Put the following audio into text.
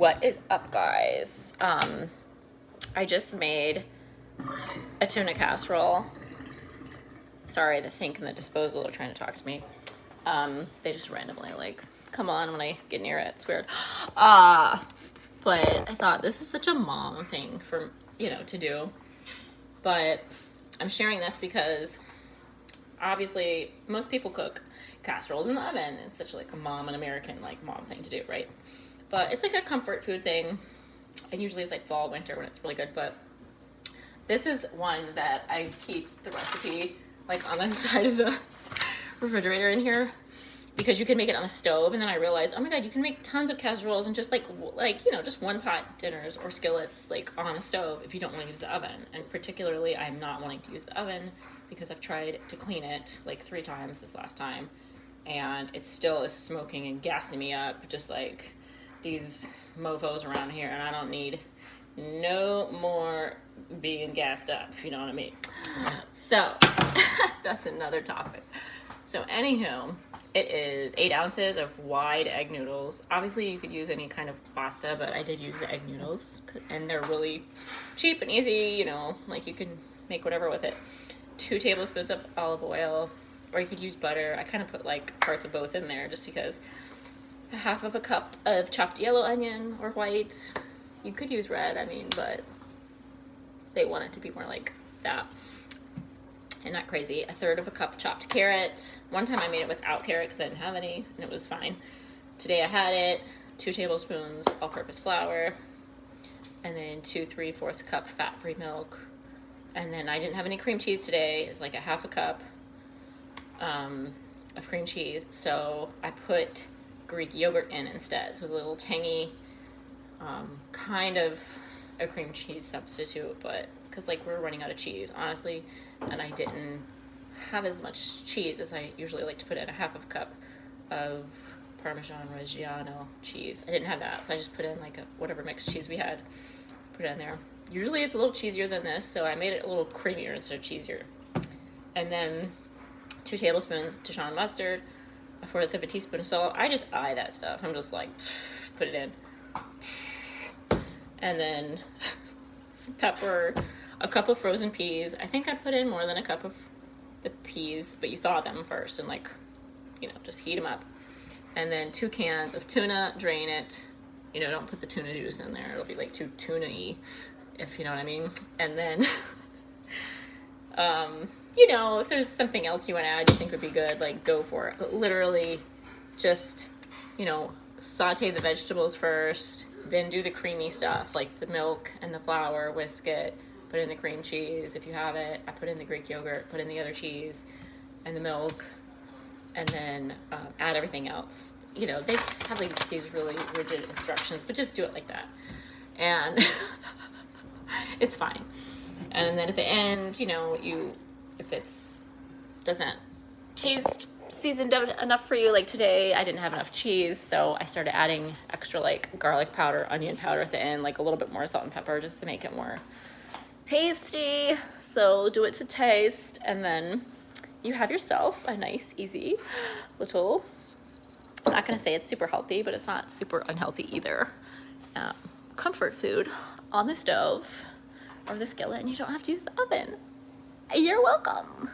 What is up, guys? I just made a tuna casserole. Sorry, the sink and the disposal are trying to talk to me. They just randomly like come on when I get near it. It's weird. But I thought this is such a mom thing for, to do. But I'm sharing this because obviously most people cook casseroles in the oven. It's such like a mom, an American like mom thing to do, right? But it's like a comfort food thing. And usually it's like fall, winter when it's really good. But this is one that I keep the recipe like on the side of the refrigerator in here because you can make it on a stove. And then I realized, oh my God, you can make tons of casseroles and just like just one pot dinners or skillets like on a stove if you don't want to use the oven. And particularly I'm not wanting to use the oven because I've tried to clean it like 3 times this last time. And it still is smoking and gassing me up just like these mofos around here, and I don't need no more being gassed up, if you know what I mean. So that's another topic. So anywho, it is 8 ounces of wide egg noodles. Obviously you could use any kind of pasta, but I did use the egg noodles and they're really cheap and easy, like you can make whatever with it. 2 tablespoons of olive oil, or you could use butter. I kind of put like parts of both in there just because. 1/2 cup of chopped yellow onion or white. You could use red, but they want it to be more like that and not crazy. 1/3 cup chopped carrot. One time I made it without carrot because I didn't have any and it was fine. Today I had it. 2 tablespoons all-purpose flour, and then 2 3/4 cup fat-free milk. And then I didn't have any cream cheese today. It's like 1/2 cup of cream cheese, so I put Greek yogurt in instead, so a little tangy, kind of a cream cheese substitute, but because like we're running out of cheese, honestly, and I didn't have as much cheese as I usually like to put in. 1/2 cup of Parmesan Reggiano cheese. I didn't have that, so I just put in like whatever mixed cheese we had, put it in there. Usually it's a little cheesier than this, so I made it a little creamier instead of cheesier. And then 2 tablespoons Dijon mustard, 1/4 teaspoon of salt. I just eye that stuff. I'm just like, put it in. And then some pepper, a cup of frozen peas. I think I put in more than a cup of the peas, but you thaw them first and just heat them up. And then 2 cans of tuna, drain it. Don't put the tuna juice in there. It'll be like too tuna-y, if you know what I mean. And then, if there's something else you want to add you think would be good, like go for it. But literally just, saute the vegetables first, then do the creamy stuff like the milk and the flour, whisk it, put in the cream cheese if you have it. I put in the Greek yogurt, put in the other cheese and the milk, and then add everything else. They have like these really rigid instructions, but just do it like that. And it's fine. And then at the end, if it's doesn't taste seasoned enough for you, like today I didn't have enough cheese, so I started adding extra like garlic powder, onion powder at the end, like a little bit more salt and pepper just to make it more tasty. So do it to taste, and then you have yourself a nice easy little, I'm not gonna say it's super healthy, but it's not super unhealthy either, comfort food on the stove or the skillet, and you don't have to use the oven. You're welcome.